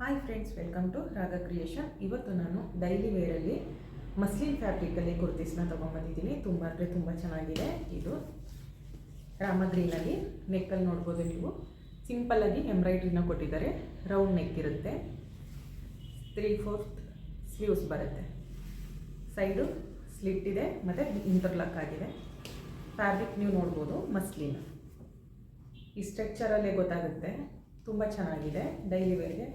Hi friends, welcome to ರಾಗ creation. ಇವತ್ತು ನಾನು ಡೈಲಿ ವೇರಲ್ಲಿ ಮಸ್ಲಿನ್ ಫ್ಯಾಬ್ರಿಕಲ್ಲಿ ಕುರ್ತೀಸ್ನ ತೊಗೊಂಡ್ಬಂದಿದ್ದೀನಿ. ತುಂಬ ಅಂದರೆ ತುಂಬ ಚೆನ್ನಾಗಿದೆ. ಇದು ರಾಮ ಗ್ರೀನಲ್ಲಿ ನೆಕ್ಕಲ್ಲಿ ನೋಡ್ಬೋದು ನೀವು. ಸಿಂಪಲ್ಲಾಗಿ ಎಂಬ್ರಾಯ್ಡ್ರಿನ ಕೊಟ್ಟಿದ್ದಾರೆ. ರೌಂಡ್ ನೆಕ್ ಇರುತ್ತೆ, 3/4 ಸ್ಲೀವ್ಸ್ ಬರುತ್ತೆ, ಸೈಡು ಸ್ಲಿಟ್ ಇದೆ ಮತ್ತು ಇಂಟರ್ಲಾಕ್ ಆಗಿದೆ. ಫ್ಯಾಬ್ರಿಕ್ ನೀವು ನೋಡ್ಬೋದು, ಮಸ್ಲಿನ್. ಈ ಸ್ಟ್ರಕ್ಚರಲ್ಲೇ ಗೊತ್ತಾಗುತ್ತೆ, ತುಂಬ ಚೆನ್ನಾಗಿದೆ ಡೈಲಿ ವೇರ್ಗೆ.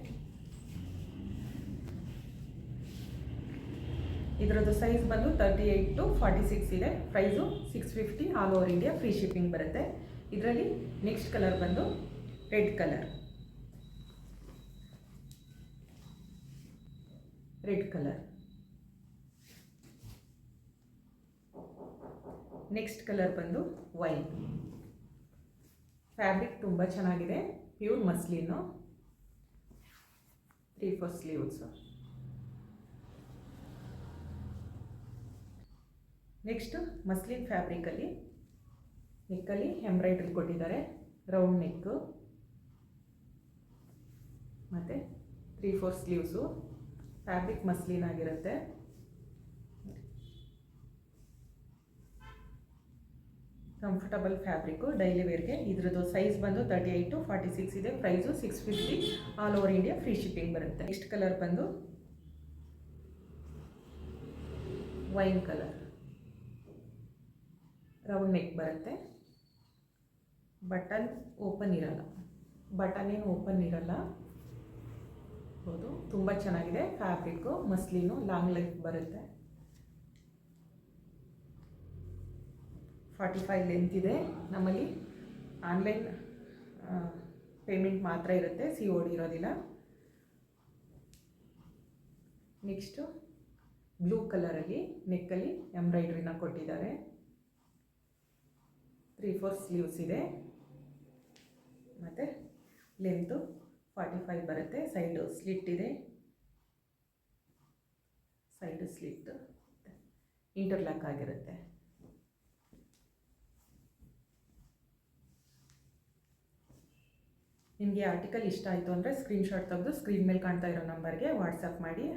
ಇದರದ್ದು ಸೈಜ್ ಬಂದು 38 to 46 ಇದೆ. Price 650, all over India free shipping ಬರುತ್ತೆ. ಇದರಲ್ಲಿ ನೆಕ್ಸ್ಟ್ ಕಲರ್ ಬಂದು ರೆಡ್ ಕಲರ್. ನೆಕ್ಸ್ಟ್ ಕಲರ್ ಬಂದು ವೈನ್. ಫ್ಯಾಬ್ರಿಕ್ ತುಂಬ ಚೆನ್ನಾಗಿದೆ, pure muslin, 3/4 sleeves. Next muslin ಫ್ಯಾಬ್ರಿಕಲ್ಲಿ ನೆಕ್ಕಲ್ಲಿ ಎಂಬ್ರಾಯ್ಡ್ರಿ ಕೊಟ್ಟಿದ್ದಾರೆ. ರೌಂಡ್ ನೆಕ್ಕು ಮತ್ತು 3/4 ಸ್ಲೀವ್ಸು. ಫ್ಯಾಬ್ರಿಕ್ ಮಸ್ಲಿನ್ ಆಗಿರುತ್ತೆ. ಕಂಫರ್ಟಬಲ್ ಫ್ಯಾಬ್ರಿಕ್ಕು ಡೈಲಿ ವೇರ್ಗೆ. ಇದ್ರದ್ದು ಸೈಜ್ ಬಂದು 38 to 46 ಇದೆ. Price 650, all over India free shipping ಬರುತ್ತೆ. ನೆಕ್ಸ್ಟ್ ಕಲರ್ ಬಂದು ವೈನ್ ಕಲರ್. ರೌಂಡ್ ನೆಕ್ ಬರುತ್ತೆ, ಬಟನ್ ಓಪನ್ ಇರಲ್ಲ, ಏನು ಓಪನ್ ಇರಲ್ಲ. ಹೌದು, ತುಂಬ ಚೆನ್ನಾಗಿದೆ ಫ್ಯಾಬ್ರಿಕ್ಕು. ಮಸ್ಲಿನು ಲಾಂಗ್ ಲೈಫ್ ಬರುತ್ತೆ. 45 ಲೆಂತ್ ಇದೆ. ನಮ್ಮಲ್ಲಿ ಆನ್ಲೈನ್ ಪೇಮೆಂಟ್ ಮಾತ್ರ ಇರುತ್ತೆ, COD ಇರೋದಿಲ್ಲ. ನೆಕ್ಸ್ಟು ಬ್ಲೂ ಕಲರಲ್ಲಿ ನೆಕ್ಕಲ್ಲಿ ಎಂಬ್ರಾಯ್ಡ್ರಿನ ಕೊಟ್ಟಿದ್ದಾರೆ. 3/4 ಸ್ಲೀವ್ಸ್ ಇದೆ ಮತ್ತು ಲೆಂತು 45 ಬರುತ್ತೆ. ಸೈಡು ಸ್ಲಿಟ್ ಇದೆ, ಸೈಡು ಸ್ಲಿಟ್ ಇಂಟರ್ಲಾಕ್ ಆಗಿರುತ್ತೆ. ನಿಮಗೆ ಆರ್ಟಿಕಲ್ ಇಷ್ಟ ಆಯಿತು ಅಂದರೆ ಸ್ಕ್ರೀನ್ಶಾಟ್ ತೆಗೆದು ಸ್ಕ್ರೀನ್ ಮೇಲೆ ಕಾಣ್ತಾ ಇರೋ ನಂಬರ್ಗೆ ವಾಟ್ಸಪ್ ಮಾಡಿ.